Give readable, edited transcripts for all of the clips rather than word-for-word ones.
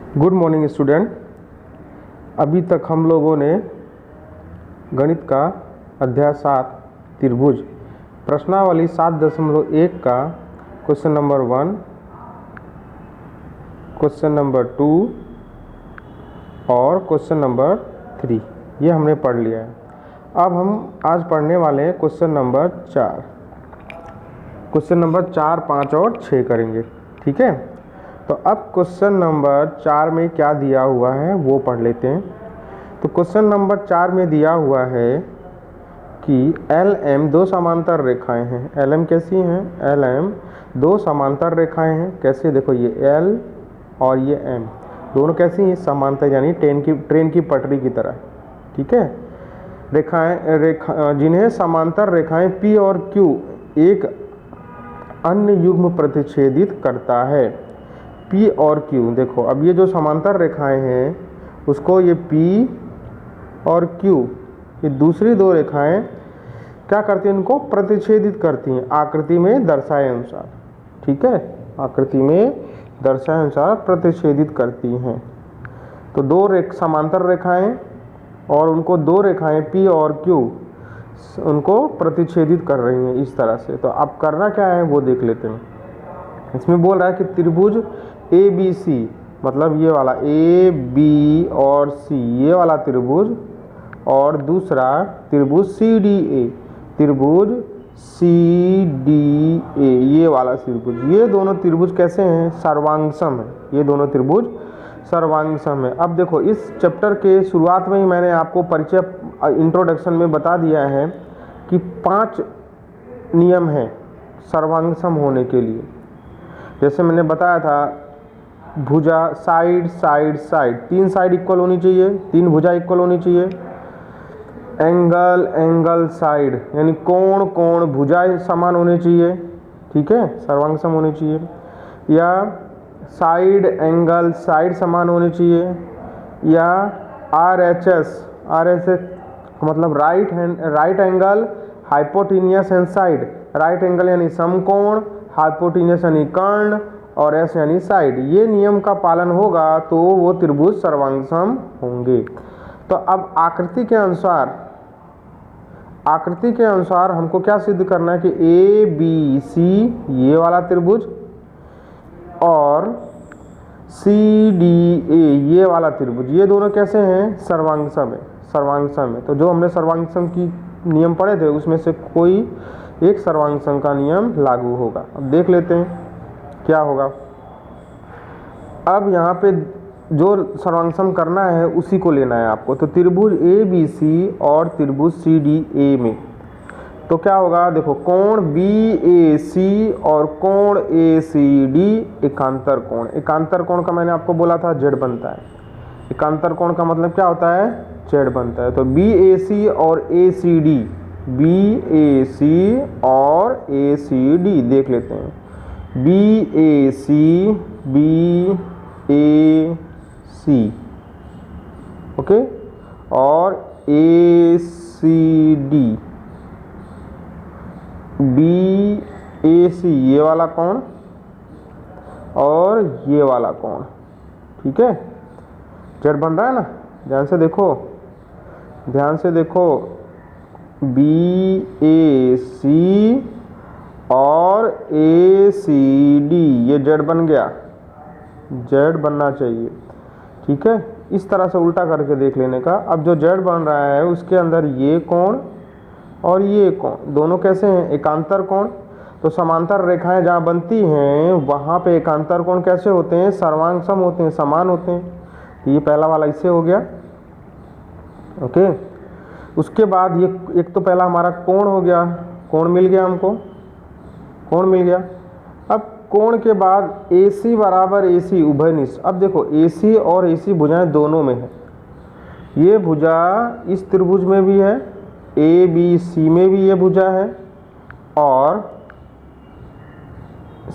Good morning student. अभी तक हम लोगों ने गणित का अध्याय 7 त्रिभुज प्रश्नावली 7.1 का क्वेश्चन नंबर 1, क्वेश्चन नंबर 2 और क्वेश्चन नंबर 3 ये हमने पढ़ लिया है। अब हम आज पढ़ने वाले हैं क्वेश्चन नंबर 4। क्वेश्चन नंबर 4, 5 और 6 करेंगे, ठीक है। तो अब क्वेश्चन नंबर 4 में क्या दिया हुआ है वो पढ़ लेते हैं। तो क्वेश्चन नंबर 4 में दिया हुआ है कि LM दो समांतर रेखाएं हैं। LM कैसी हैं? LM दो समांतर रेखाएं हैं। कैसे? देखो, ये L और ये M दोनों कैसी हैं? समांतर, यानी ट्रेन की पटरी की तरह, ठीक है। जिन्हें समांतर रेखाएं P और Q एक अन्य युग्म प्रतिच्छेदित करता है। P और Q, देखो अब ये जो समांतर रेखाएं हैं उसको ये P और Q, ये दूसरी दो रेखाएं क्या करती हैं? इनको प्रतिच्छेदित करती हैं आकृति में दर्शाए अनुसार, ठीक है। आकृति में दर्शाए अनुसार प्रतिच्छेदित करती हैं। तो दो समांतर रेखाएं और उनको दो रेखाएं P और Q उनको प्रतिच्छेदित कर रही हैं इस तरह से। तो अब करना क्या है वो देख लेते हैं। इसमें बोल रहा है कि त्रिभुज ABC, मतलब ये वाला A, B और C, ये वाला त्रिभुज, और दूसरा त्रिभुज CDA, त्रिभुज CDA, ये वाला त्रिभुज, ये दोनों त्रिभुज कैसे हैं? सर्वांगसम है। ये दोनों त्रिभुज सर्वांगसम है। अब देखो, इस चैप्टर के शुरुआत में ही मैंने आपको परिचय इंट्रोडक्शन में बता दिया है कि 5 नियम हैं सर्वांगसम होने के लिए। जैसे मैंने बताया था, भुजा side side side, 3 side equal होनी चाहिए, 3 भुजा इक्वल होनी चाहिए। एंगल एंगल साइड, यानी कोण कोण भुजा समान होनी चाहिए, ठीक है, सर्वांगसम होनी चाहिए। या साइड एंगल साइड समान होनी चाहिए। या RHS मतलब right angle hypotenuse and side, right angle यानी समकोण, हाइपोटेन्यूस यानी कर्ण, और S यानी साइड। ये नियम का पालन होगा तो वो त्रिभुज सर्वांगसम होंगे। तो अब आकृति के अनुसार हमको क्या सिद्ध करना है कि ABC ये वाला त्रिभुज और CDA ये वाला त्रिभुज, ये दोनों कैसे हैं? सर्वांगसम है, सर्वांगसम है। तो जो हमने सर्वांगसम की नियम पढ़े थे उसमें से कोई एक सर्वांगसम का नियम लागू होगा। अब देख लेते हैं क्या होगा। अब यहाँ पे जो सर्वांगसम करना है उसी को लेना है आपको। तो त्रिभुज ABC और त्रिभुज CDA में तो क्या होगा? देखो, कोण BAC और कोण ACD एकांतर कोण। एकांतर कोण का मैंने आपको बोला था Z बनता है। एकांतर कोण का मतलब क्या होता है? Z बनता है। तो BAC और ACD, BAC और ACD देख लेते हैं। BAC ओके, और ACD BAC ये वाला कोण और ये वाला कोण, ठीक है। Z बन रहा है ना? ध्यान से देखो, ध्यान से देखो, BAC और ACD ये Z बन गया, Z बनना चाहिए, ठीक है। इस तरह से उल्टा करके देख लेने का। अब जो Z बन रहा है उसके अंदर ये कोण और ये कोण दोनों कैसे हैं? एकांतर कोण। तो समांतर रेखाएं जहाँ बनती हैं वहाँ पे एकांतर कोण कैसे होते हैं? सर्वांगसम होते हैं, समान होते हैं। तो ये पहला वाला इससे हो गया, ओके। उसके बाद ये एक तो पहला हमारा कोण हो गया, कोण मिल गया हमको, कोण मिल गया। अब कोण के बाद AC बराबर AC उभयनिष्ठ। अब देखो, AC और AC भुजाएं दोनों में है। ये भुजा इस त्रिभुज में भी है, ABC में भी ये भुजा है, और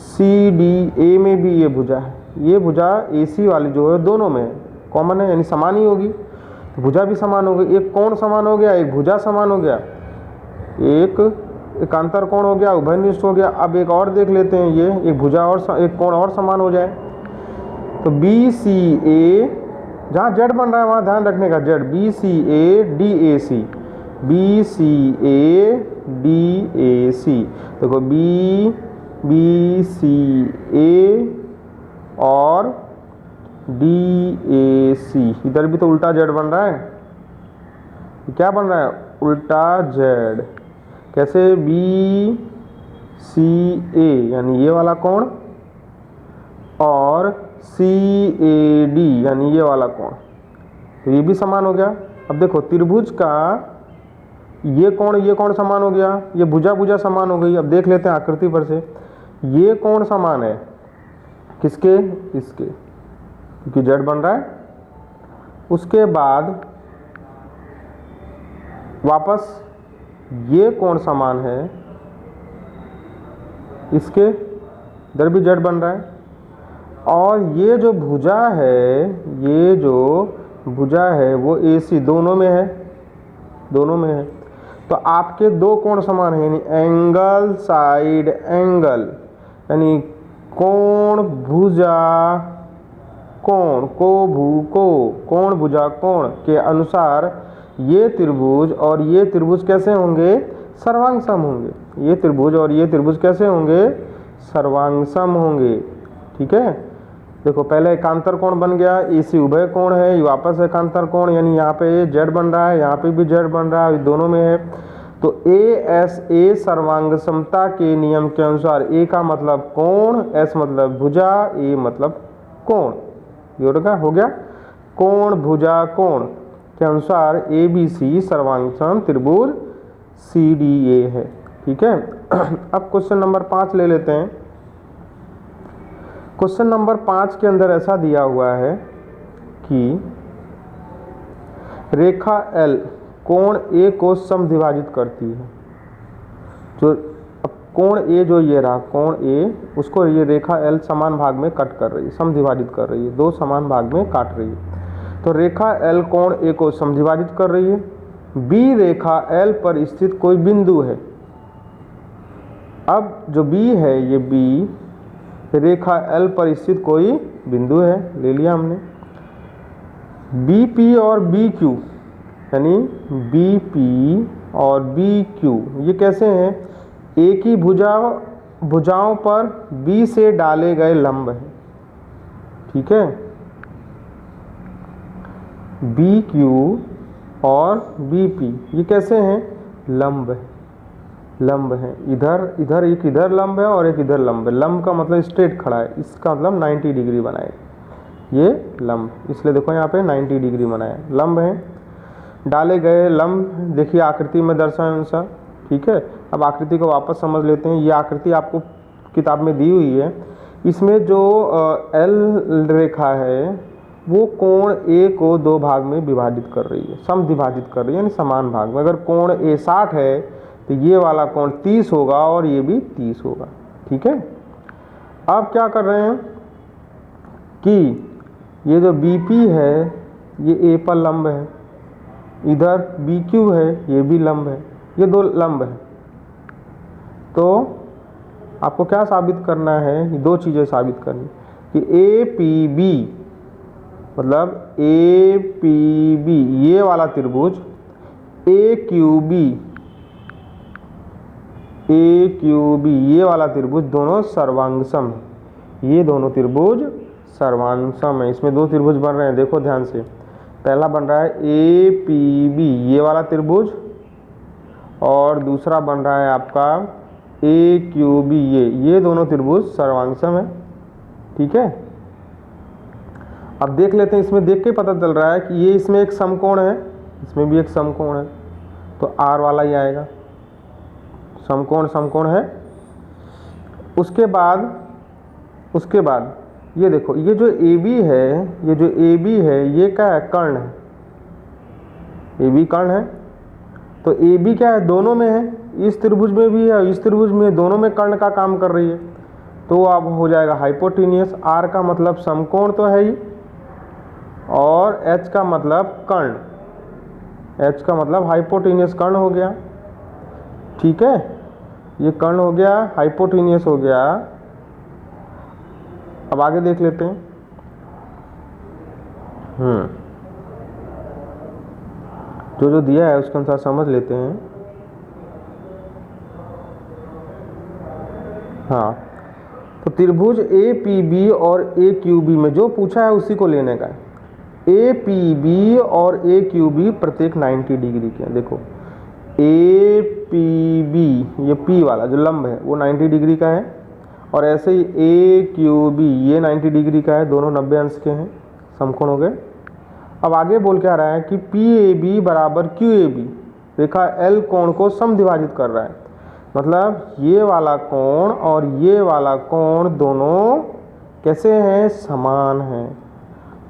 CDA में भी ये भुजा है। ये भुजा AC वाली जो है दोनों में कॉमन है, यानी समान ही होगी। तो भुजा भी समान हो गई, एक कोण समान हो गया, एक भुजा समान हो गया, एक एकांतर कोण हो गया, उभयनिष्ठ हो गया। अब एक और देख लेते हैं, ये एक भुजा और एक कोण और समान हो जाए। तो बी सी ए, जहाँ जेड बन रहा है वहाँ ध्यान रखने का, Z, B C A D A C, B C A D A C. देखो बी सी ए और डी ए सी, इधर भी तो उल्टा जेड बन रहा है। क्या बन रहा है? उल्टा जेड। कैसे? बी सी ए यानी ये वाला कोण और सी ए डी यानी ये वाला कोण, तो ये भी समान हो गया। अब देखो त्रिभुज का ये कोण समान हो गया, ये भुजा समान हो गई। अब देख लेते हैं आकृति पर से, ये कोण समान है किसके? इसके, क्योंकि जेड बन रहा है। उसके बाद वापस ये कोण समान है इसके, इधर भी जेड बन रहा है। और ये जो भुजा है, ये जो भुजा है वो ए सी दोनों में है, दोनों में है। तो आपके दो कोण समान है, यानी एंगल साइड एंगल, यानी कोण भुजा कोण, को भू को, कोण भुजा कोण के अनुसार ये त्रिभुज और ये त्रिभुज कैसे होंगे? सर्वांग सम होंगे। ये त्रिभुज और ये त्रिभुज कैसे होंगे? सर्वांग सम होंगे। ठीक है, देखो पहले एकांतर कोण बन गया, AC उभय कोण है, ये वापस एकांतर कोण, यानी यहाँ पे जेड बन रहा है, यहाँ पे भी जेड बन रहा है, दोनों में है। तो ASA सर्वांग समता के नियम के अनुसार A का मतलब कोण, S मतलब भुजा, A मतलब कोण, ये हो गया कोण भुजा कोण के अनुसार ABC सर्वांग सम त्रिभुज CDA है। ठीक है, अब क्वेश्चन नंबर 5 ले लेते हैं। क्वेश्चन नंबर 5 के अंदर ऐसा दिया हुआ है कि रेखा L कोण A को समद्विभाजित करती है। जो अब कोण A जो ये रहा कोण A, उसको ये रेखा L समान भाग में कट कर रही है, समद्विभाजित कर रही है, दो समान भाग में काट रही है। तो रेखा L कोण A को समद्विभाजित कर रही है। B रेखा L पर स्थित कोई बिंदु है। अब जो B है, ये B रेखा L पर स्थित कोई बिंदु है, ले लिया हमने। BP और BQ यानी BP और BQ ये कैसे हैं? एक ही भुजाओं पर B से डाले गए लंब हैं। ठीक है, BQ और BP ये कैसे हैं? लंब है, लंब है। इधर एक इधर लंब है और एक इधर लंब है। लंब का मतलब स्ट्रेट खड़ा है, इसका मतलब 90 डिग्री बनाए, ये लंब, इसलिए देखो यहाँ पे 90 डिग्री बनाया, लंब है। डाले गए लंब देखिए आकृति में दर्शाए अनुसार। ठीक है, अब आकृति को वापस समझ लेते हैं। ये आकृति आपको किताब में दी हुई है। इसमें जो L रेखा है वो कोण A को दो भाग में विभाजित कर रही है, समद्विभाजित कर रही है, यानी समान भाग में। अगर कोण A 60 है तो ये वाला कोण 30 होगा और ये भी 30 होगा। ठीक है, अब क्या कर रहे हैं कि ये जो BP है ये A पर लंब है, इधर BQ है ये भी लंब है, ये दो लंब है। तो आपको क्या साबित करना है? दो चीज़ें साबित करनी कि APB मतलब APB ये वाला त्रिभुज, AQB ये वाला त्रिभुज दोनों सर्वांगसम है। ये दोनों त्रिभुज सर्वांगसम है। इसमें दो त्रिभुज बन रहे हैं, देखो ध्यान से। पहला बन रहा है APB ये वाला त्रिभुज और दूसरा बन रहा है आपका AQB ये दोनों त्रिभुज सर्वांगसम है। ठीक है, अब देख लेते हैं। इसमें देख के पता चल रहा है कि ये इसमें एक समकोण है, इसमें भी एक समकोण है, तो R वाला ही आएगा। समकोण है। उसके बाद ये देखो, ये जो AB है ये क्या है? कर्ण है। AB कर्ण है, तो AB क्या है? दोनों में है, इस त्रिभुज में भी है, इस त्रिभुज में, दोनों में कर्ण का काम कर रही है। तो अब हो जाएगा हाइपोटेन्यूस। R का मतलब समकोण तो है ही, और H का मतलब कर्ण, H का मतलब हाइपोटेन्यूस कर्ण हो गया। ठीक है, ये कर्ण हो गया, हाइपोटेन्यूस हो गया। अब आगे देख लेते हैं। जो दिया है उसके अनुसार समझ लेते हैं। हाँ, तो त्रिभुज APB और AQB में जो पूछा है उसी को लेने का है। APB और AQB प्रत्येक 90 डिग्री के हैं। देखो APB, ये P वाला जो लंब है वो 90 डिग्री का है, और ऐसे ही AQB ये 90 डिग्री का है, दोनों 90 अंश के हैं, समकोण हो गए। अब आगे बोल क्या रहा है कि PAB बराबर QAB, रेखा L कोण को समद्विभाजित कर रहा है। मतलब ये वाला कोण और ये वाला कोण दोनों कैसे हैं? समान हैं।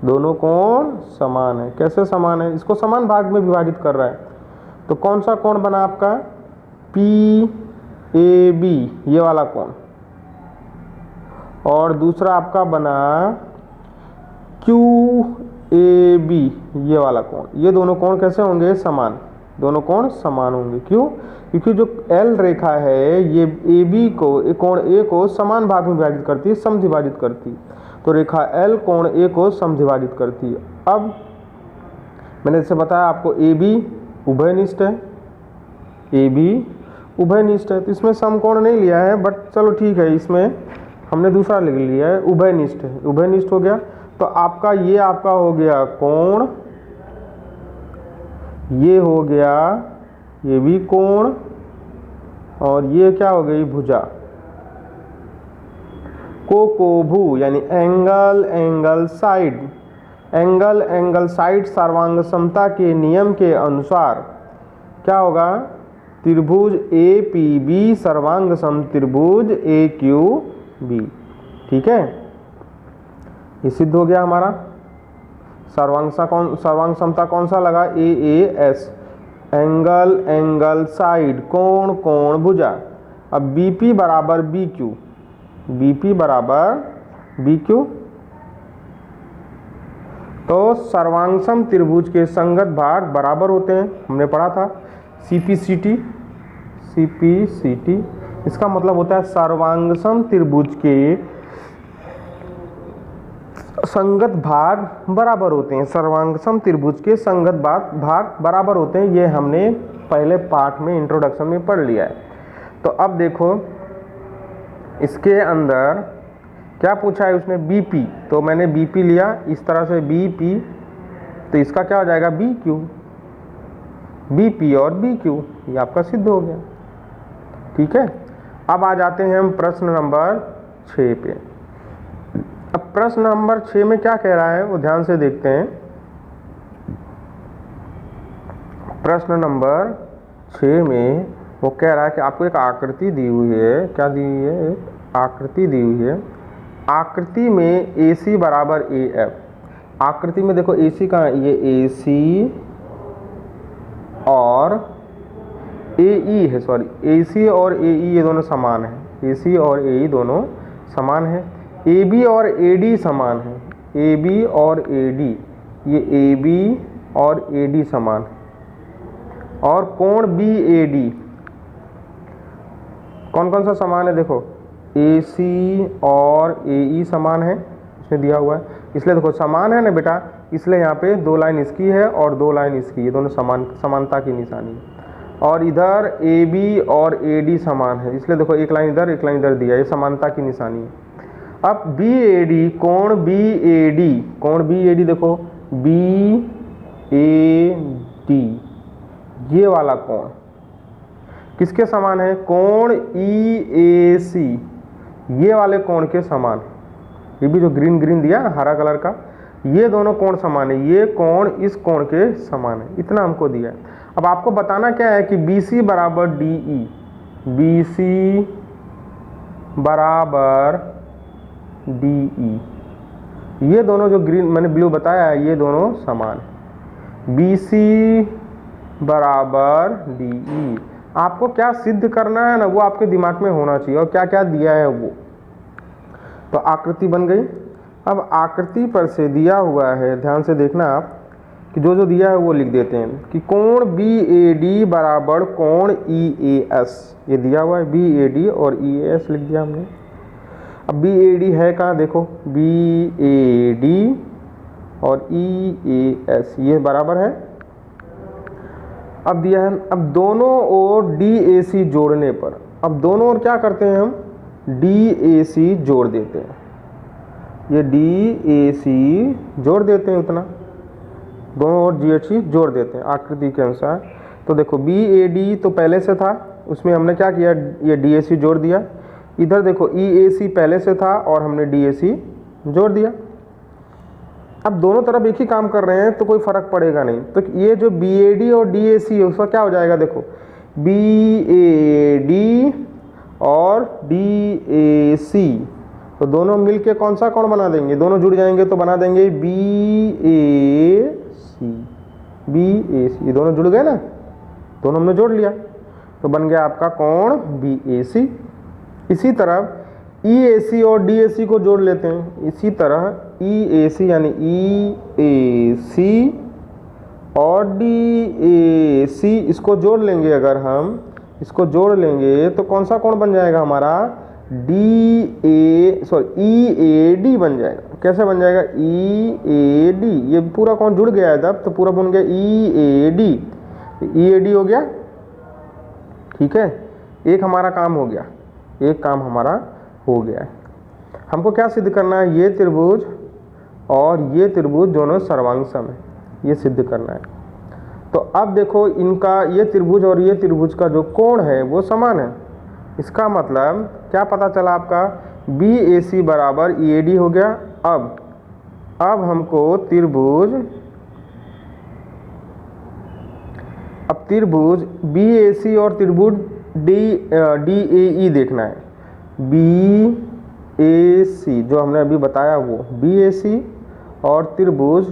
दोनों कोण समान है। कैसे समान है? इसको समान भाग में विभाजित कर रहा है। तो कौन सा कोण बना आपका? PAB ये वाला कोण, और दूसरा आपका बना QAB ये वाला कोण। ये दोनों कोण कैसे होंगे? समान। दोनों कोण समान होंगे। क्यों? क्योंकि जो L रेखा है ये AB को, कोण A को समान भाग में विभाजित करती है, समद्विभाजित करती है। तो रेखा L कोण A को समद्विभाजित करती है। अब मैंने जैसे बताया आपको AB उभयनिष्ठ है, AB उभयनिष्ठ है, तो इसमें समकोण नहीं लिया है, बट चलो ठीक है, इसमें हमने दूसरा लिख लिया है, उभयनिष्ठ है। उभयनिष्ठ हो गया तो आपका ये आपका हो गया कोण, ये हो गया ये भी कोण, और ये क्या हो गई? भुजा। कोकोभु यानी angle angle side. Angle angle side सर्वांग समता के नियम के अनुसार क्या होगा? त्रिभुज APB सर्वांग समत्रिभुज AQB। ठीक है, ये सिद्ध हो गया हमारा। सर्वांग समता कौन सा लगा? AAS, एंगल एंगल साइड, कोण कोण भुजा। अब BP बराबर BQ, BP बराबर BQ। तो सर्वांगसम त्रिभुज के संगत भाग बराबर होते हैं, हमने पढ़ा था CPCT। इसका मतलब होता है सर्वांगसम त्रिभुज के संगत भाग बराबर होते हैं। सर्वांगसम त्रिभुज के संगत भाग बराबर होते हैं। ये हमने पहले पाठ में इंट्रोडक्शन में पढ़ लिया है। तो अब देखो इसके अंदर क्या पूछा है उसने? BP, तो मैंने BP लिया इस तरह से BP, तो इसका क्या हो जाएगा? BQ। BP और BQ ये आपका सिद्ध हो गया। ठीक है, अब आ जाते हैं हम प्रश्न नंबर 6 पे। अब प्रश्न नंबर 6 में क्या कह रहा है वो ध्यान से देखते हैं। प्रश्न नंबर 6 में वो कह रहा है कि आपको एक आकृति दी हुई है। क्या दी हुई है? एक आकृति दी हुई है। आकृति में AC बराबर AF। आकृति में देखो AC कहाँ है? ये AC और AE है, सॉरी AC और AE ये दोनों समान है। AC और AE दोनों समान है। AB और AD समान है। AB और AD, ये AB और AD समान है। और कोण BAD कौन कौन सा समान है? देखो AC और AE समान है, इसमें दिया हुआ है। इसलिए देखो समान है ना बेटा, इसलिए यहाँ पे 2 लाइन इसकी है और 2 लाइन इसकी, ये दोनों समानता की निशानी है। और इधर AB और AD समान है, इसलिए देखो एक लाइन इधर एक लाइन इधर दिया, ये समानता की निशानी है। अब BAD, कोण BAD देखो BAD ये वाला कोण किसके समान है? कोण EAC ये वाले कोण के समान। ये भी जो ग्रीन दिया हरा कलर का, ये दोनों कोण समान है। ये कोण इस कोण के समान है, इतना हमको दिया है। अब आपको बताना क्या है कि BC बराबर DE, BC बराबर DE, ये दोनों जो ग्रीन मैंने ब्लू बताया है ये दोनों समान है। BC बराबर DE, आपको क्या सिद्ध करना है ना वो आपके दिमाग में होना चाहिए, और क्या क्या दिया है वो। तो आकृति बन गई। अब आकृति पर से दिया हुआ है, ध्यान से देखना आप कि जो जो दिया है वो लिख देते हैं कि कोण BAD बराबर कोण EAS, ये दिया हुआ है BAD और EAS लिख दिया हमने। अब BAD है कहाँ? देखो BAD और EAS, ये बराबर है। अब दिया है, अब दोनों ओर DAC जोड़ने पर, अब दोनों ओर क्या करते हैं हम, DAC जोड़ देते हैं, ये DAC जोड़ देते हैं, उतना दोनों ओर GHC जोड़ देते हैं आकृति के अनुसार। तो देखो BAD तो पहले से था, उसमें हमने क्या किया, ये DAC जोड़ दिया। इधर देखो EAC पहले से था और हमने DAC जोड़ दिया। अब दोनों तरफ एक ही काम कर रहे हैं तो कोई फर्क पड़ेगा नहीं। तो ये जो BAD और DAC है उसका क्या हो जाएगा, देखो BAD और DAC, तो दोनों मिलके कौन सा कोण बना देंगे, दोनों जुड़ जाएंगे तो बना देंगे BAC। ये दोनों जुड़ गए ना, दोनों हमने जोड़ लिया तो बन गया आपका कोण BAC। इसी तरह EAC और DAC को जोड़ लेते हैं, इसी तरह EAC यानी EAC और DAC इसको जोड़ लेंगे, अगर हम इसको जोड़ लेंगे तो कौन सा कोण बन जाएगा हमारा, EAD बन जाएगा। कैसे बन जाएगा, EAD, ये पूरा कोण जुड़ गया है तब, तो पूरा बन गया EAD हो गया। ठीक है, एक हमारा काम हो गया, एक काम हमारा हो गया है। हमको क्या सिद्ध करना है, ये त्रिभुज और ये त्रिभुज दोनों सर्वांगसम है, ये सिद्ध करना है। तो अब देखो इनका, ये त्रिभुज और ये त्रिभुज का जो कोण है वो समान है। इसका मतलब क्या पता चला आपका, BAC बराबर EAD हो गया। अब हमको त्रिभुज BAC और त्रिभुज DAE देखना है। BAC जो हमने अभी बताया वो BAC और त्रिभुज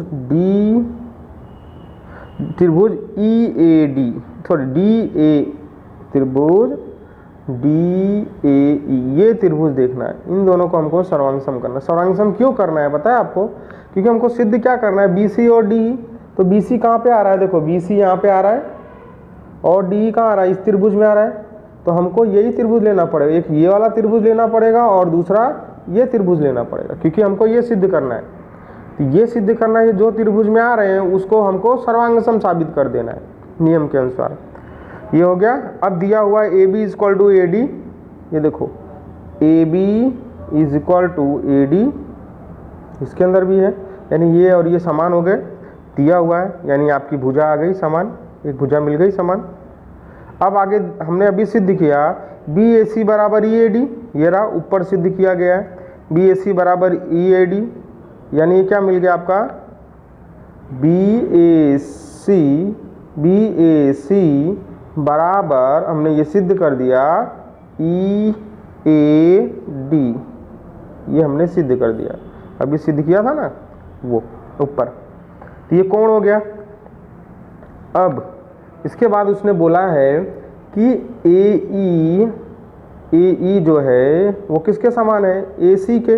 EAD, त्रिभुज DAE, ये त्रिभुज देखना है। इन दोनों को हमको सर्वांगसम करना है। सर्वांगसम क्यों करना है पता है आपको, क्योंकि हमको सिद्ध क्या करना है, BC और DE। तो BC कहाँ पे आ रहा है, देखो BC यहाँ पे आ रहा है और DE कहाँ आ रहा है, इस त्रिभुज में आ रहा है। तो हमको यही त्रिभुज लेना पड़ेगा, एक ये वाला त्रिभुज लेना पड़ेगा और दूसरा ये त्रिभुज लेना पड़ेगा, क्योंकि हमको ये सिद्ध करना है। तो ये सिद्ध करना है, जो त्रिभुज में आ रहे हैं उसको हमको सर्वांगसम साबित कर देना है नियम के अनुसार। ये हो गया। अब दिया हुआ है AB इक्वल टू AD, ये देखो AB is equal to AD, इसके अंदर भी है, यानी ये और ये समान हो गए, दिया हुआ है, यानी आपकी भुजा आ गई समान, एक भुजा मिल गई समान। अब आगे हमने अभी सिद्ध किया BAC बराबर EAD, ये रहा ऊपर सिद्ध किया गया है BAC बराबर EAD, यानी क्या मिल गया आपका, BAC बराबर, हमने ये सिद्ध कर दिया EAD, ये हमने सिद्ध कर दिया, अभी सिद्ध किया था ना वो ऊपर। तो ये कोण हो गया। अब इसके बाद उसने बोला है कि AE जो है वो किसके समान है, AC के।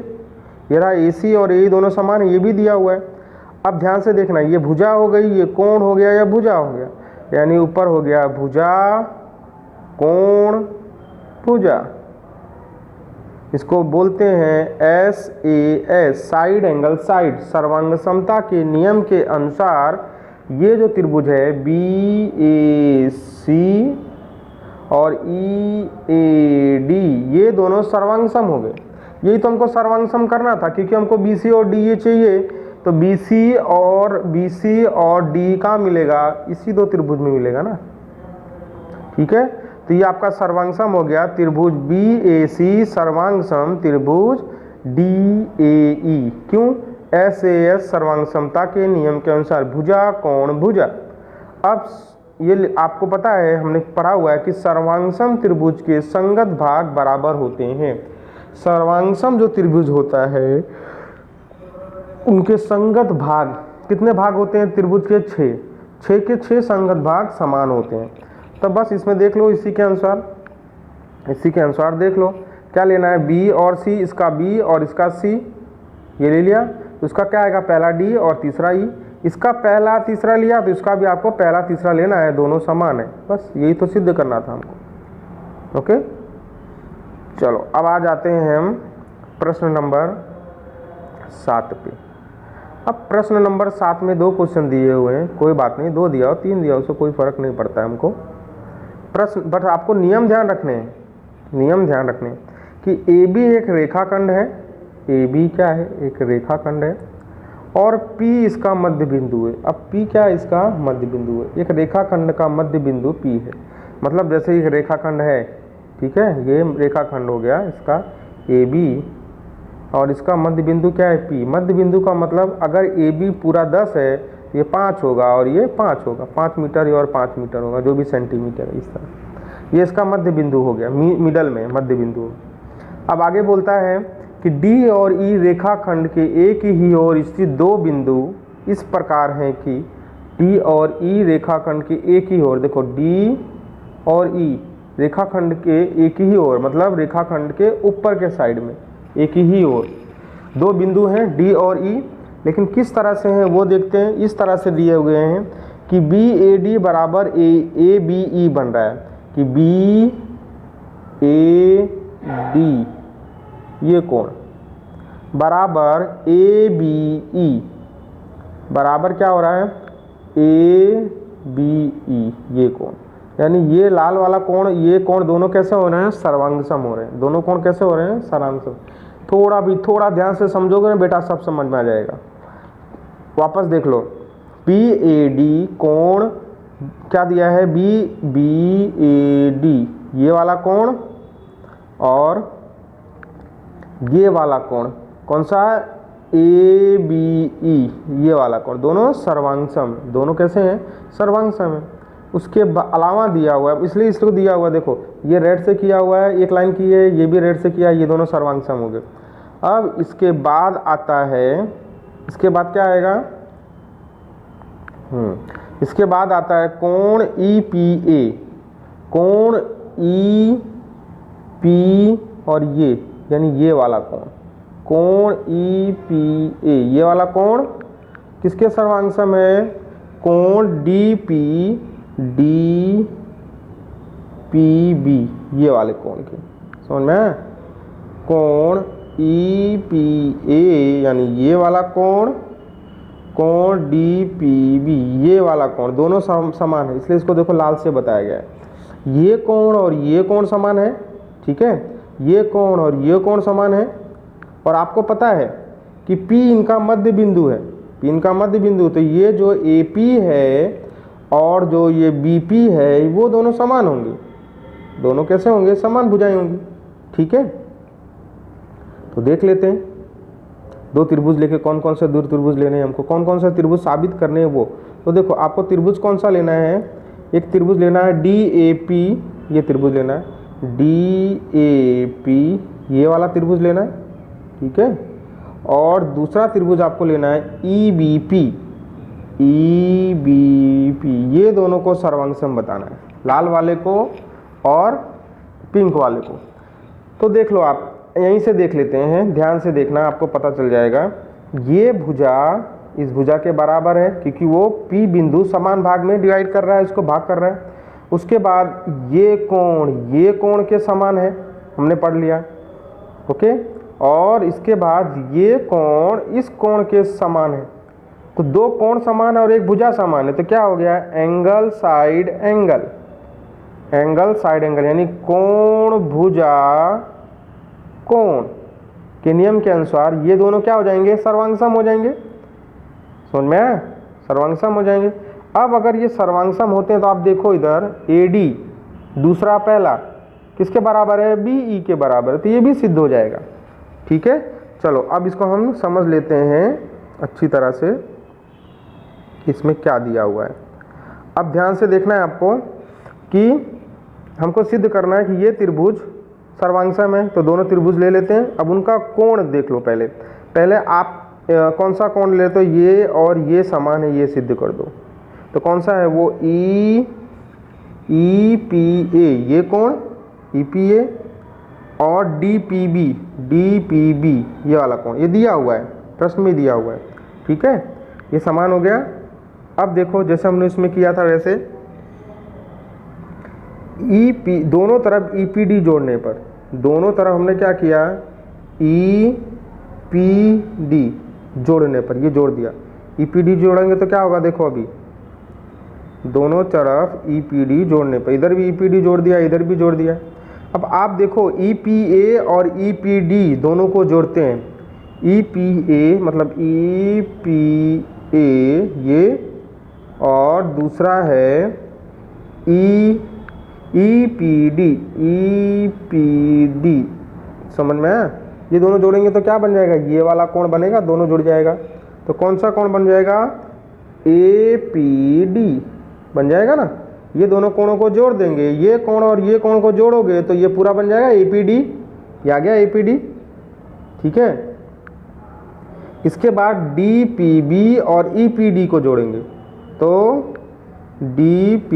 ये रहा AC और AE दोनों समान है, ये भी दिया हुआ है। अब ध्यान से देखना, ये भुजा हो गई, ये कोण हो गया या भुजा हो गया, यानी ऊपर हो गया भुजा कोण भुजा, इसको बोलते हैं SAS, साइड एंगल साइड। सर्वांगसमता के नियम के अनुसार ये जो त्रिभुज है BAC और EAD, ये दोनों सर्वांगसम हो गए। यही तो हमको सर्वांगसम करना था, क्योंकि हमको BC और DE चाहिए। तो BC और D कहाँ मिलेगा, इसी दो त्रिभुज में मिलेगा ना। ठीक है, तो ये आपका सर्वांगसम हो गया, त्रिभुज BAC सर्वांगसम त्रिभुज DAE। क्यों, SAS सर्वांगसमता के नियम के अनुसार, भुजा कोण भुजा। अब ये आपको पता है, हमने पढ़ा हुआ है कि सर्वांगसम त्रिभुज के संगत भाग बराबर होते हैं। सर्वांगसम जो त्रिभुज होता है उनके संगत भाग कितने भाग होते हैं, त्रिभुज के 6 के 6 संगत भाग समान होते हैं। तो बस इसमें देख लो, इसी के अनुसार देख लो क्या लेना है, B और C, इसका B और इसका C ये ले लिया, तो इसका क्या आएगा, पहला D और तीसरा E। इसका पहला तीसरा लिया तो इसका भी आपको पहला तीसरा लेना है, दोनों समान है। बस यही तो सिद्ध करना था हमको। ओके, चलो अब आ जाते हैं हम प्रश्न नंबर 7 पे। अब प्रश्न नंबर 7 में 2 क्वेश्चन दिए हुए हैं, कोई बात नहीं, 2 दिया हो 3 दिया हो उससे कोई फर्क नहीं पड़ता है हमको। प्रश्न बट आपको नियम ध्यान रखने हैं, नियम ध्यान रखने हैं कि ए बी एक रेखाखंड है, ए बी क्या है, एक रेखाखंड है और P इसका मध्य बिंदु है। अब P क्या है, इसका मध्य बिंदु है। एक रेखाखंड का मध्य बिंदु P है, मतलब जैसे एक रेखाखंड है, ठीक है, ये रेखाखंड हो गया इसका ए बी और इसका मध्य बिंदु क्या है P। मध्य बिंदु का मतलब अगर ए बी पूरा 10 है, ये 5 होगा और ये 5 होगा, 5 मीटर और 5 मीटर होगा, जो भी सेंटीमीटर है, इस तरह ये इसका मध्य बिंदु हो गया, मिडल में मध्य बिंदु। अब आगे बोलता है कि डी और ई रेखाखंड के एक ही ओर स्थित 2 बिंदु इस प्रकार हैं कि डी और ई रेखाखंड के एक ही ओर, देखो डी और ई रेखाखंड के एक ही ओर, मतलब रेखाखंड के ऊपर के साइड में एक ही ओर 2 बिंदु हैं डी और ई, लेकिन किस तरह से हैं वो देखते हैं। इस तरह से दिए हुए हैं कि बी ए डी बराबर ए बी ई बन रहा है कि बी ए डी ये कोण बराबर ए बी ई बराबर क्या हो रहा है, ए बी ई ये कोण, यानी ये लाल वाला कोण, ये कोण दोनों कैसे हो रहे हैं, सर्वांगसम हो रहे हैं। दोनों कोण कैसे हो रहे हैं, सर्वांगसम। थोड़ा ध्यान से समझोगे ना बेटा, सब समझ में आ जाएगा। वापस देख लो, पी ए डी कोण क्या दिया है, बी बी ए डी ये वाला कोण और ये वाला कोण कौन सा है, ए बी ई ये वाला कोण, दोनों सर्वांगसम, दोनों कैसे हैं, सर्वांगसम है। उसके अलावा दिया हुआ है, इसलिए इसको दिया हुआ है, देखो ये रेड से किया हुआ है, एक लाइन की है, ये भी रेड से किया है, ये दोनों सर्वांगसम हो गए। अब इसके बाद आता है, इसके बाद क्या आएगा, इसके बाद आता है कोण ई पी ए, कोण ई पी और ये यानी ये वाला कोण, कोण ई पी ए ये वाला कोण किसके सर्वांगसम है, कोण डी पी बी ये वाले कोण के, समझ में, कोण ई पी ए यानी ये वाला कोण, कोण डी पी बी ये वाला कोण, दोनों समान है, इसलिए इसको देखो लाल से बताया गया है। ये कोण और ये कोण समान है, ठीक है, ये कोण और ये कोण समान है, और आपको पता है कि P इनका मध्य बिंदु है, P इनका मध्य बिंदु, तो ये जो AP है और जो ये BP है वो दोनों समान होंगे, दोनों कैसे होंगे, समान भुजाएं होंगी, ठीक है। तो देख लेते हैं 2 त्रिभुज लेके कौन कौन से 2 त्रिभुज लेने हैं हमको, कौन कौन से त्रिभुज साबित करने हैं वो। तो देखो आपको त्रिभुज कौन सा लेना है, एक त्रिभुज लेना है DAP, ये त्रिभुज लेना है DAP ये वाला त्रिभुज लेना है, ठीक है, और दूसरा त्रिभुज आपको लेना है EBP, ये दोनों को सर्वांगसम बताना है, लाल वाले को और पिंक वाले को। तो देख लो, आप यहीं से देख लेते हैं, ध्यान से देखना, आपको पता चल जाएगा। ये भुजा इस भुजा के बराबर है क्योंकि वो P बिंदु समान भाग में डिवाइड कर रहा है, इसको भाग कर रहा है। उसके बाद ये कोण के समान है, हमने पढ़ लिया, ओके, और इसके बाद ये कोण इस कोण के समान है। तो 2 कोण समान है और एक भुजा समान है, तो क्या हो गया, angle side angle, angle side angle, यानी कोण भुजा कोण के नियम के अनुसार ये दोनों क्या हो जाएंगे, सर्वांगसम हो जाएंगे, समझ में आया, सर्वांगसम हो जाएंगे। अब अगर ये सर्वांगसम होते हैं तो आप देखो इधर AD दूसरा पहला किसके बराबर है, BE के बराबर है, तो ये भी सिद्ध हो जाएगा, ठीक है। चलो अब इसको हम समझ लेते हैं अच्छी तरह से, इसमें क्या दिया हुआ है। अब ध्यान से देखना है आपको कि हमको सिद्ध करना है कि ये त्रिभुज सर्वांगसम है, तो दोनों त्रिभुज ले लेते हैं। अब उनका कोण देख लो, पहले आप कौन सा कोण ले, तो ये और ये समान है, ये सिद्ध कर दो। तो कौन सा है वो, EPA ये कोण EPA और DPB ये वाला कोण, ये दिया हुआ है, प्रश्न में दिया हुआ है, ठीक है, ये समान हो गया। अब देखो जैसे हमने इसमें किया था वैसे दोनों तरफ EPD जोड़ने पर, दोनों तरफ हमने क्या किया, EPD जोड़ने पर, ये जोड़ दिया। EPD जोड़ेंगे तो क्या होगा, देखो अभी दोनों तरफ EPD जोड़ने पर, इधर भी EPD जोड़ दिया, इधर भी जोड़ दिया। अब आप देखो EPA और EPD दोनों को जोड़ते हैं। EPA मतलब EPA ये, और दूसरा है EPD समझ में आया? ये दोनों जोड़ेंगे तो क्या बन जाएगा, ये वाला कोण बनेगा, दोनों जुड़ जाएगा। तो कौन सा कोण बन जाएगा, APD बन जाएगा ना। ये दोनों कोणों को जोड़ देंगे, ये कोण और ये कोण को जोड़ोगे तो ये पूरा बन जाएगा APD। ये आ गया APD, ठीक है। इसके बाद DPB और EPD को जोड़ेंगे तो DPB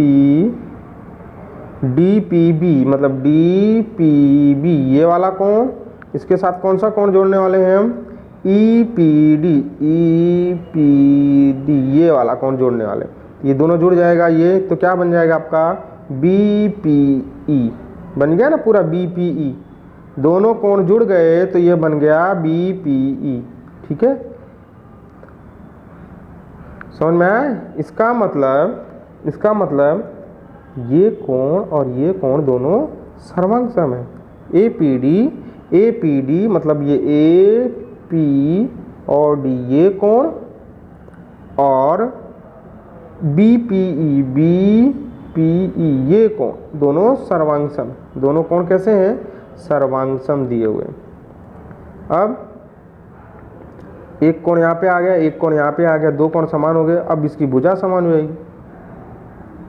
मतलब DPB ये वाला कोण, इसके साथ कौन सा कोण जोड़ने वाले हैं हम, EPD ये वाला कोण जोड़ने वाले। ये दोनों जुड़ जाएगा ये, तो क्या बन जाएगा आपका BPE, बन गया ना पूरा BPE। दोनों कोण जुड़ गए तो ये बन गया BPE, ठीक है। समझ में आया? इसका मतलब ये कोण और ये कोण दोनों सर्वांग है। APD मतलब ये AP और D ये कोण, और BPE ये कोण दोनों सर्वांग सम। दोनों कोण कैसे हैं, सर्वांग सम दिए हुए। अब एक कोण यहाँ पे आ गया, एक कोण यहाँ पे आ गया, दो कोण समान हो गए। अब इसकी भुजा समान हो जाएगी।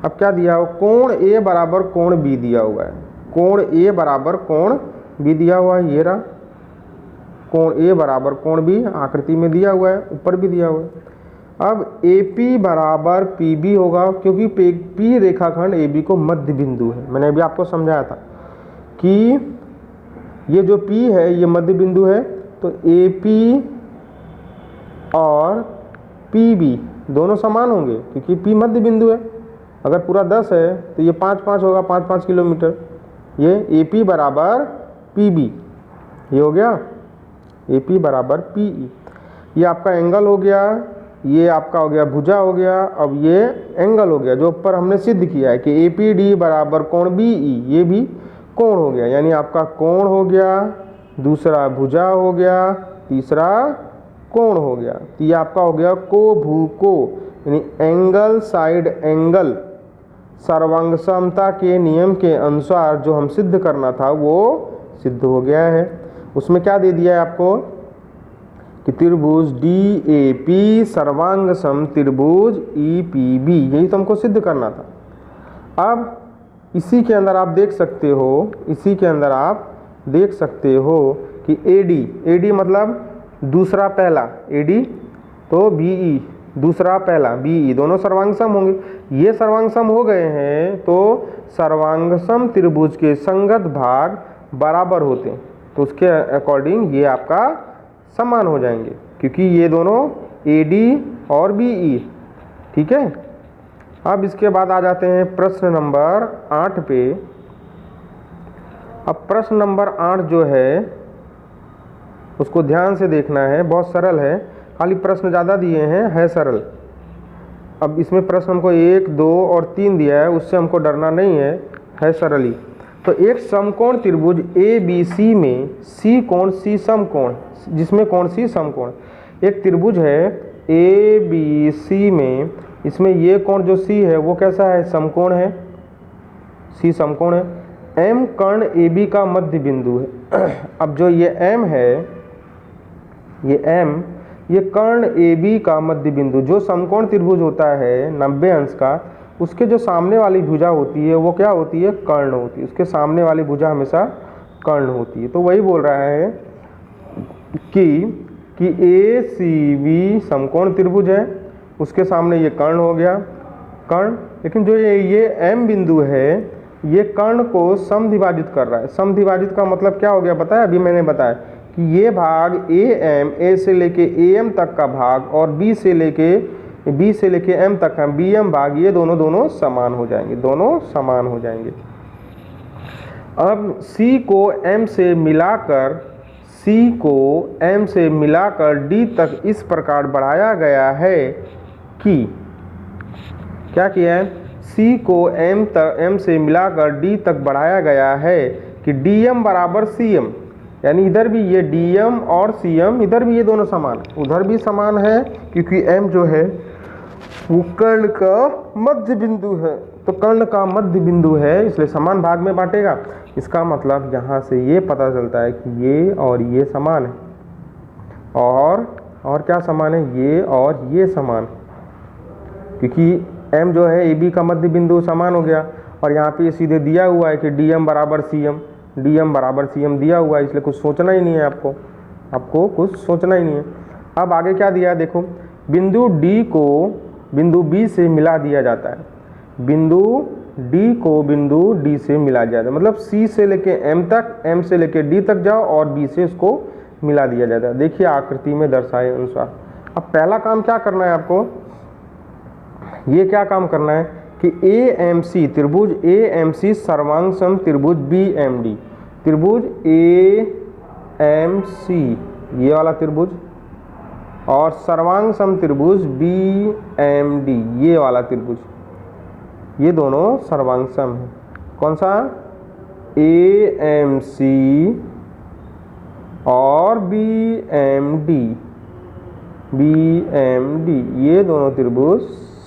अब क्या दिया हो, कोण A बराबर कोण B दिया हुआ है। कोण A बराबर कोण B दिया हुआ है, ये रहा कोण A बराबर कोण B आकृति में दिया हुआ है, ऊपर भी दिया हुआ है। अब AP बराबर PB होगा, क्योंकि P रेखाखंड AB को मध्य बिंदु है। मैंने अभी आपको समझाया था कि ये जो P है ये मध्य बिंदु है, तो AP और PB दोनों समान होंगे, क्योंकि P मध्य बिंदु है। अगर पूरा 10 है तो ये 5-5 होगा, 5-5 किलोमीटर। ये AP बराबर PB, ये हो गया AP बराबर PE। ये आपका एंगल हो गया, ये आपका हो गया भुजा हो गया। अब ये एंगल हो गया जो ऊपर हमने सिद्ध किया है कि APD बराबर कोण BE, ये भी कोण हो गया। यानी आपका कोण हो गया, दूसरा भुजा हो गया, तीसरा कोण हो गया। तो ये आपका हो गया को भू को, यानी एंगल साइड एंगल। सर्वांग समता के नियम के अनुसार जो हम सिद्ध करना था वो सिद्ध हो गया है। उसमें क्या दे दिया है आपको कि त्रिभुज DAP सर्वांग सम त्रिभुज EPB, यही तो हमको सिद्ध करना था। अब इसी के अंदर आप देख सकते हो कि AD मतलब दूसरा पहला, AD तो BE दूसरा पहला BE, दोनों सर्वांग सम होंगे। ये सर्वांग सम हो गए हैं तो सर्वांग सम त्रिभुज के संगत भाग बराबर होते हैं, तो उसके अकॉर्डिंग ये आपका समान हो जाएंगे, क्योंकि ये दोनों AD और BE, ठीक है। अब इसके बाद आ जाते हैं प्रश्न नंबर 8 पे। अब प्रश्न नंबर 8 जो है उसको ध्यान से देखना है, बहुत सरल है, खाली प्रश्न ज़्यादा दिए हैं, है सरल। अब इसमें प्रश्न हमको 1, 2 और 3 दिया है, उससे हमको डरना नहीं है सरल ही। तो एक समकोण त्रिभुज ABC में C कोण C समकोण, जिसमें कोण C समकोण, एक त्रिभुज है ABC में, इसमें ये कोण जो C है वो कैसा है, समकोण है, C समकोण है। M कर्ण AB का मध्य बिंदु है। अब जो ये M है, ये M ये कर्ण AB का मध्य बिंदु, जो समकोण त्रिभुज होता है 90 अंश का, उसके जो सामने वाली भुजा होती है वो क्या होती है, कर्ण होती है। उसके सामने वाली भुजा हमेशा कर्ण होती है। तो वही बोल रहा है कि ACB समकोण त्रिभुज है, उसके सामने ये कर्ण हो गया, कर्ण। लेकिन जो ये M बिंदु है ये कर्ण को समद्विभाजित कर रहा है। समद्विभाजित का मतलब क्या हो गया बताया, अभी मैंने बताया कि ये भाग AM, A से लेके AM तक का भाग, और B से लेके M तक का BM भाग, ये दोनों समान हो जाएंगे, दोनों समान हो जाएंगे। अब C को M से मिलाकर C C को M से मिलाकर D तक इस प्रकार बढ़ाया गया है कि क्या किया है, C को M से मिलाकर D तक बढ़ाया गया है कि DM बराबर CM, यानी इधर भी ये DM और CM, इधर भी ये दोनों समान, उधर भी समान है क्योंकि M जो है वो कर्ण का मध्य बिंदु है, तो कर्ण का मध्य बिंदु है इसलिए समान भाग में बांटेगा। इसका मतलब यहाँ से ये पता चलता है कि ये और ये समान है, और क्या समान है, ये और ये समान, क्योंकि M जो है AB का मध्य बिंदु समान हो गया, और यहाँ पे सीधे दिया हुआ है कि DM बराबर CM, DM बराबर CM दिया हुआ है, इसलिए कुछ सोचना ही नहीं है आपको कुछ सोचना ही नहीं है। अब आगे क्या दिया है देखो, बिंदु D को बिंदु B से मिला दिया जाता है, बिंदु D को बिंदु D से मिला दिया जाता है, मतलब C से लेके M तक, M से लेके D तक जाओ और B से उसको मिला दिया जाता है। देखिए आकृति में दर्शाए अनुसार। अब पहला काम क्या करना है आपको, ये क्या काम करना है कि AMC त्रिभुज AMC सर्वांगसम त्रिभुज BMD, त्रिभुज AMC ये वाला त्रिभुज और सर्वांगसम त्रिभुज BMD ये वाला त्रिभुज, ये दोनों सर्वांगसम है। कौन सा, AMC और BMD ये दोनों त्रिभुज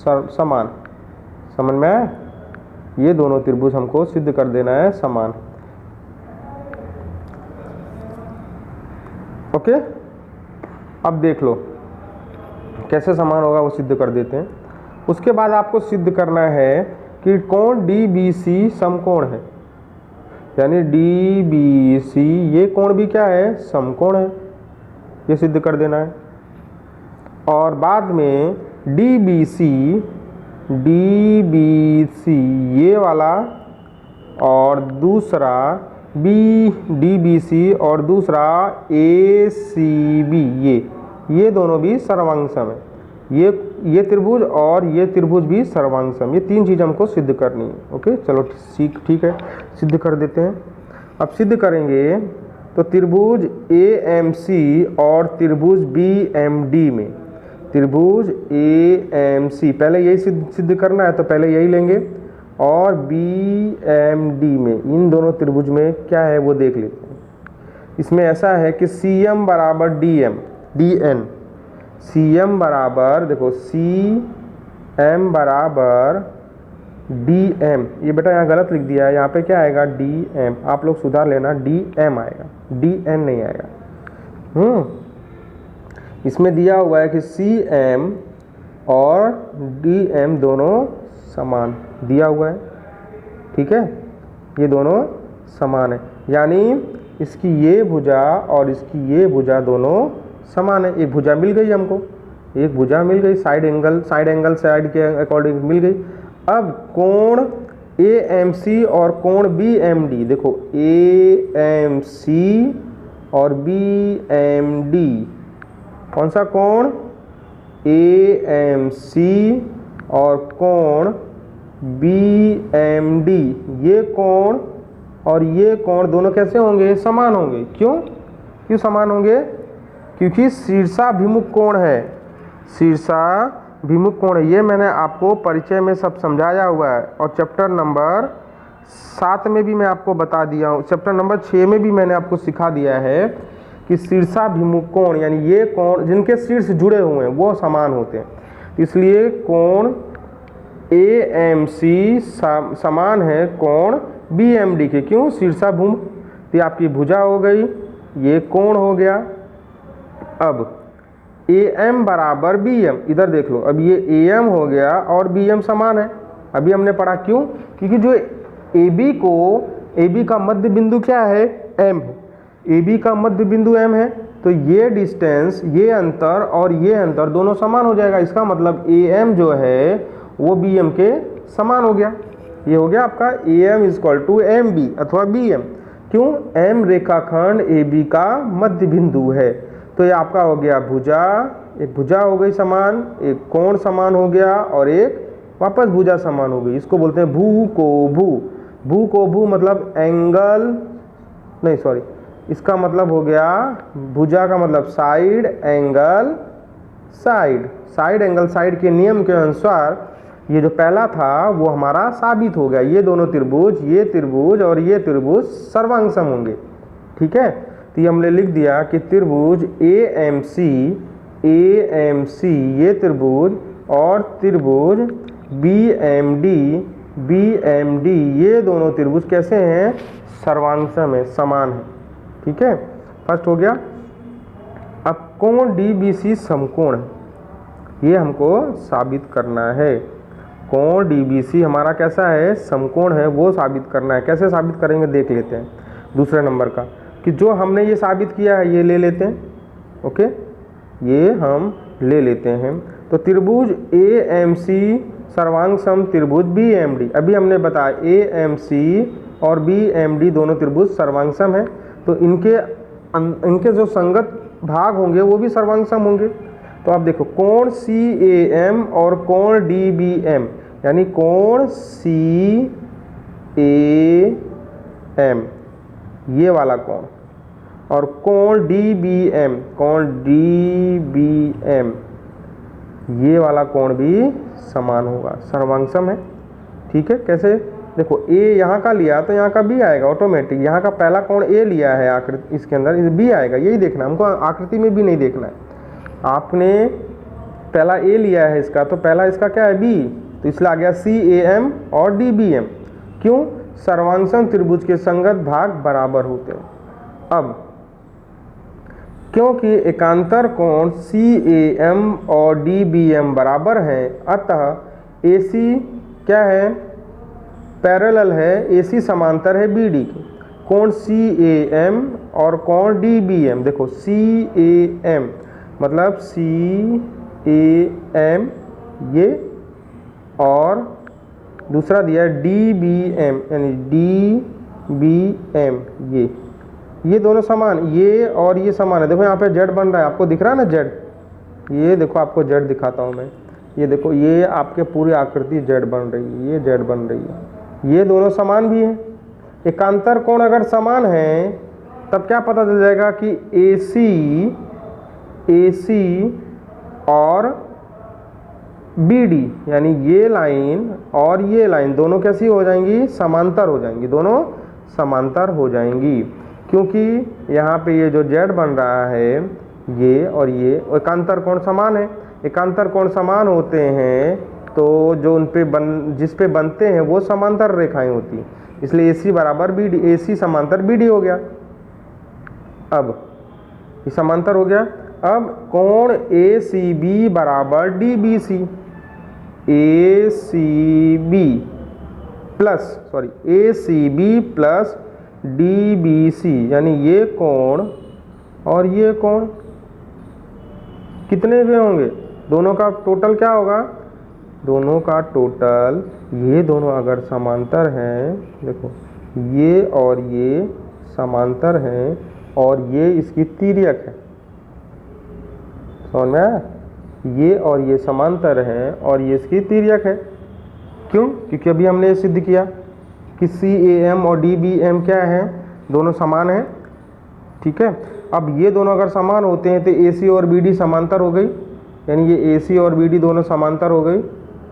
समान, समझ में आया, ये दोनों त्रिभुज हमको सिद्ध कर देना है समान। ओके, अब देख लो कैसे समान होगा वो सिद्ध कर देते हैं। उसके बाद आपको सिद्ध करना है कि कोण DBC समकोण है, यानी DBC ये कोण भी क्या है, समकोण है, ये सिद्ध कर देना है। और बाद में DBC ये वाला और दूसरा DBC और दूसरा ACB ये दोनों भी सर्वांगसम है, ये त्रिभुज और ये त्रिभुज भी सर्वांगसम, ये तीन चीज़ हमको सिद्ध करनी है। ओके चलो ठीक है, सिद्ध कर देते हैं। अब सिद्ध करेंगे तो त्रिभुज AMC और त्रिभुज BMD में, त्रिभुज AMC पहले यही सिद्ध करना है तो पहले यही लेंगे, और BMD में इन दोनों त्रिभुज में क्या है वो देख लेते हैं। इसमें ऐसा है कि CM बराबर DN, CM बराबर देखो CM बराबर DM, ये बेटा यहाँ गलत लिख दिया है, यहाँ पे क्या आएगा DM, आप लोग सुधार लेना, DM आएगा, DN नहीं आएगा। इसमें दिया हुआ है कि CM और DM दोनों समान दिया हुआ है, ठीक है, ये दोनों समान है, यानी इसकी ये भुजा और इसकी ये भुजा दोनों समान है। एक भुजा मिल गई हमको, एक भुजा मिल गई, साइड एंगल के अकॉर्डिंग मिल गई। अब कोण AMC और कोण BMD, देखो AMC और BMD, कौन सा कोण, AMC और कोण BMD, ये कोण और ये कोण दोनों कैसे होंगे, समान होंगे। क्यों समान होंगे, क्योंकि शीर्षाभिमुख कोण है, शीर्षाभिमुख कोण है, ये मैंने आपको परिचय में सब समझाया हुआ है, और चैप्टर नंबर 7 में भी मैं आपको बता दिया हूँ, चैप्टर नंबर 6 में भी मैंने आपको सिखा दिया है कि शीर्षाभिमुख कोण यानी ये कोण जिनके शीर्ष जुड़े हुए हैं वो समान होते हैं, इसलिए कोण AMC समान है कोण BMD के। क्यों, शीर्षाभिमुख, तो आपकी भुजा हो गई, ये कोण हो गया। अब AM बराबर BM, इधर देख लो, अब ये AM हो गया और BM समान है, अभी हमने पढ़ा। क्यों, क्योंकि जो AB का मध्य बिंदु क्या है, M है, AB का मध्य बिंदु M है, तो ये डिस्टेंस, ये अंतर और ये अंतर दोनों समान हो जाएगा। इसका मतलब AM जो है वो BM के समान हो गया। ये हो गया आपका AM = MB अथवा BM। क्यों, M रेखाखंड AB का मध्य बिंदु है, तो ये आपका हो गया भुजा, एक भुजा हो गई समान, एक कोण समान हो गया और एक वापस भुजा समान हो गई। इसको बोलते हैं भू को भू मतलब एंगल, नहीं सॉरी, इसका मतलब हो गया भुजा का मतलब side angle side. Side angle side के नियम के अनुसार ये जो पहला था वो हमारा साबित हो गया। ये दोनों त्रिभुज, ये त्रिभुज और ये त्रिभुज सर्वांगसम होंगे। ठीक है, तो ये हमने लिख दिया कि त्रिभुज AMC ये त्रिभुज और त्रिभुज BMD ये दोनों त्रिभुज कैसे हैं? सर्वांगसम है, समान है। ठीक है, फर्स्ट हो गया। अब कोण DBC समकोण है, ये हमको साबित करना है। कोण DBC हमारा कैसा है? समकोण है, वो साबित करना है। कैसे साबित करेंगे देख लेते हैं। दूसरे नंबर का कि जो हमने ये साबित किया है ये ले लेते हैं। ओके, ये हम ले लेते हैं। तो त्रिभुज AMC सर्वांगसम त्रिभुज BMD, अभी हमने बताया AMC और BMD दोनों त्रिभुज सर्वांगसम है, तो इनके जो संगत भाग होंगे वो भी सर्वांगसम होंगे। तो आप देखो कोण CAM और कोण DBM, यानी कोण CAM ये वाला कोण और कोण DBM ये वाला कोण भी समान होगा, सर्वांगसम है। ठीक है, कैसे? देखो A यहाँ का लिया तो यहाँ का B आएगा ऑटोमेटिक। यहाँ का पहला कोण A लिया है आकृति, इसके अंदर इस B आएगा, यही देखना हमको, आकृति में भी नहीं देखना है। आपने पहला A लिया है इसका, तो पहला इसका क्या है? B, तो इसलिए आ गया CAM और DBM। क्यों? सर्वांगसम त्रिभुज के संगत भाग बराबर होते हैं। अब क्योंकि एकांतर कोण CAM और DBM बराबर हैं, अतः AC क्या है? पैरेलल है, AC समांतर है BD के। कोण CAM और कोण DBM, देखो CAM मतलब CAM ये, और दूसरा दिया है DBM यानी DBM ये दोनों समान, ये और ये समान है। देखो यहाँ पे Z बन रहा है, आपको दिख रहा है ना Z? ये देखो, आपको Z दिखाता हूँ मैं। ये देखो, ये आपके पूरी आकृति Z बन रही है, ये Z बन रही है, ये दोनों समान भी हैं। एकांतर कोण अगर समान है तब क्या पता चल जाएगा कि AC और BD यानी ये लाइन और ये लाइन दोनों कैसी हो जाएंगी? समांतर हो जाएंगी, दोनों समांतर हो जाएंगी। क्योंकि यहाँ पे ये जो Z बन रहा है ये और ये एकांतर कोण समान है। एकांतर कोण समान होते हैं तो जो उन पे जिस पे बनते हैं वो समांतर रेखाएं होती हैं, इसलिए AC बराबर BD, AC समांतर BD हो गया। अब ये समांतर हो गया। अब कोण ACB बराबर DBC, ACB प्लस DBC यानी ये कोण और ये कोण कितने वे होंगे? दोनों का टोटल क्या होगा? दोनों का टोटल, ये दोनों अगर समांतर हैं, देखो ये और ये समांतर हैं और ये इसकी तिर्यक है, समझ में आया? ये और ये समांतर हैं और ये इसकी तिर्यक है। क्यों? क्योंकि अभी हमने ये सिद्ध किया कि CAM और DBM क्या है? दोनों समान हैं। ठीक है, अब ये दोनों अगर समान होते हैं तो AC और BD समांतर हो गई, यानी ये AC और BD दोनों समांतर हो गई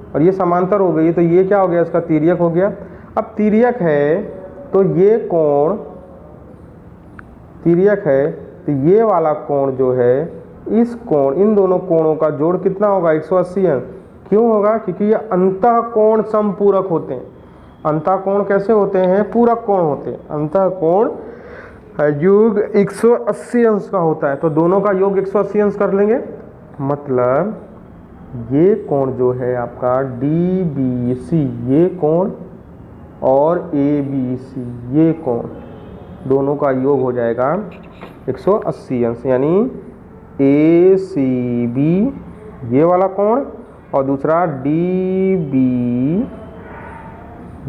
और ये समांतर हो गई, तो ये क्या हो गया? इसका तिर्यक हो गया। अब तिर्यक है तो ये कोण तिर्यक है, तो ये वाला कोण जो है, इस कोण, इन दोनों कोणों का जोड़ कितना होगा? 180 अंश। क्यों होगा? क्योंकि ये अंतः कोण समपूरक होते हैं। अंतः कोण कैसे होते हैं? पूरक कोण होते हैं। अंतः कोण योग 180 अंश का होता है, तो दोनों का योग 180 अंश कर लेंगे। मतलब ये कोण जो है आपका DBC ये कोण और ABC ये कोण, दोनों का योग हो जाएगा 180 अंश, यानी ACB ये वाला कोण और दूसरा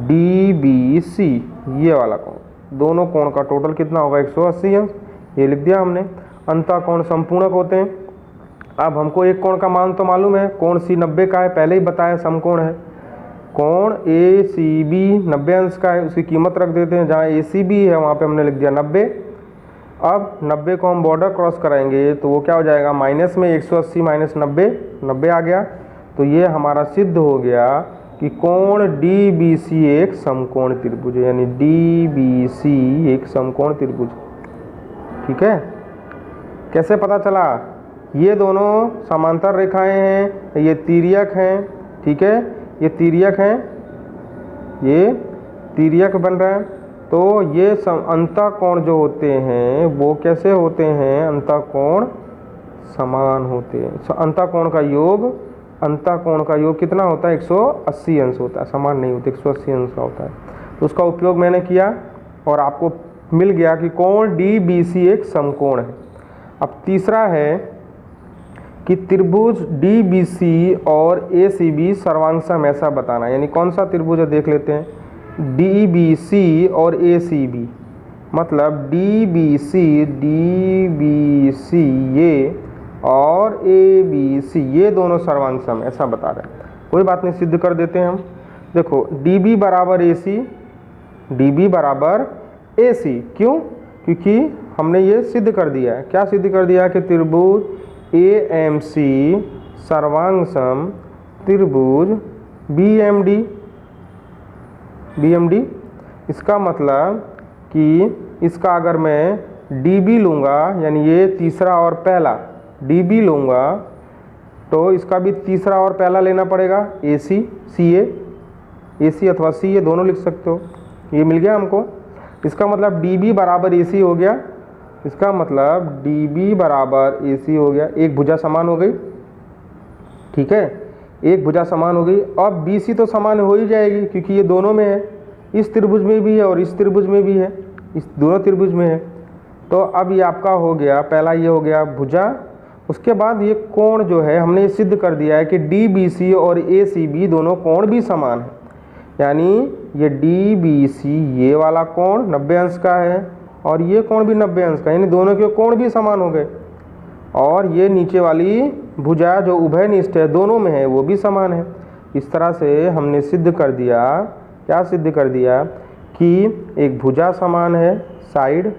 DBC ये वाला कोण, दोनों कोण का टोटल कितना होगा? 180 अंश। ये लिख दिया हमने। अंतः कोण समपूरक होते हैं। अब हमको एक कोण का मान तो मालूम है, कोण C 90 का है, पहले ही बताया समकोण है। कोण ACB 90 अंश का है, उसकी कीमत रख देते हैं। जहाँ ACB है वहाँ पे हमने लिख दिया 90, अब 90 को हम बॉर्डर क्रॉस कराएंगे तो वो क्या हो जाएगा, माइनस में 180 माइनस 90 आ गया। तो ये हमारा सिद्ध हो गया कि कोण DBC एक समकोण त्रिभुज है, यानी DBC एक समकोण त्रिभुज। ठीक है, कैसे पता चला? ये दोनों समांतर रेखाएं हैं, ये तिर्यक हैं। ठीक है, ये तिर्यक हैं, ये तिर्यक बन रहा है। तो ये अंतःकोण जो होते हैं वो कैसे होते हैं, अंतःकोण समान होते हैं। अंतःकोण का योग कितना होता है, 180 अंश होता है, समान नहीं होते, 180 अंश का होता है। तो उसका उपयोग मैंने किया और आपको मिल गया कि कोण DBC एक समकोण है। अब तीसरा है कि त्रिभुज DBC और ACB सर्वांगसम ऐसा बताना, यानी कौन सा त्रिभुज है देख लेते हैं। DBC और ACB, मतलब DBC ये और ABC ये दोनों सर्वांगसम ऐसा बता रहे हैं। कोई बात नहीं, सिद्ध कर देते हैं हम। देखो DB बराबर AC, क्यों? क्योंकि हमने ये सिद्ध कर दिया है। क्या सिद्ध कर दिया? कि त्रिभुज AMC सर्वांगसम त्रिभुज BMD। इसका मतलब कि इसका अगर मैं DB लूँगा, यानी ये तीसरा और पहला DB लूँगा, तो इसका भी तीसरा और पहला लेना पड़ेगा AC अथवा CA दोनों लिख सकते हो। ये मिल गया हमको। इसका मतलब DB बराबर AC हो गया। इसका मतलब DB बराबर AC हो गया। एक भुजा समान हो गई। ठीक है, एक भुजा समान हो गई। अब BC तो समान हो ही जाएगी क्योंकि ये दोनों में है, इस त्रिभुज में भी है और इस त्रिभुज में भी है, इस दोनों त्रिभुज में है। तो अब ये आपका हो गया, पहला ये हो गया भुजा। उसके बाद ये कोण जो है हमने सिद्ध कर दिया है कि DBC और ACB दोनों कोण भी समान है, यानी ये DBC ये वाला कोण 90 अंश का है और ये कोण भी 90 अंश का, यानी दोनों के कोण भी समान हो गए। और ये नीचे वाली भुजा जो उभयनिष्ठ है दोनों में है वो भी समान है। इस तरह से हमने सिद्ध कर दिया, क्या सिद्ध कर दिया? कि एक भुजा समान है साइड,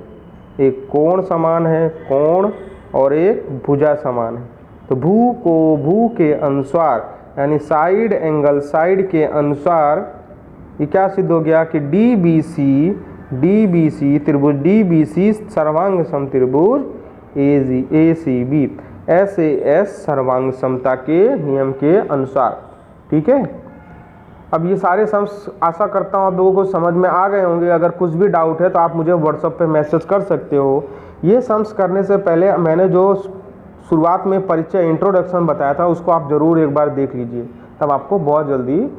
एक कोण समान है कोण, और एक भुजा समान है। तो भू को भू के अनुसार, यानी साइड एंगल साइड के अनुसार ये क्या सिद्ध हो गया कि DBC त्रिभुज DBC सर्वांग सम त्रिभुज ACB SAS सर्वांग समता के नियम के अनुसार। ठीक है, अब ये सारे सम्स आशा करता हूँ आप लोगों को समझ में आ गए होंगे। अगर कुछ भी डाउट है तो आप मुझे व्हाट्सएप पे मैसेज कर सकते हो। ये सम्स करने से पहले मैंने जो शुरुआत में परिचय इंट्रोडक्शन बताया था उसको आप ज़रूर एक बार देख लीजिए, तब आपको बहुत जल्दी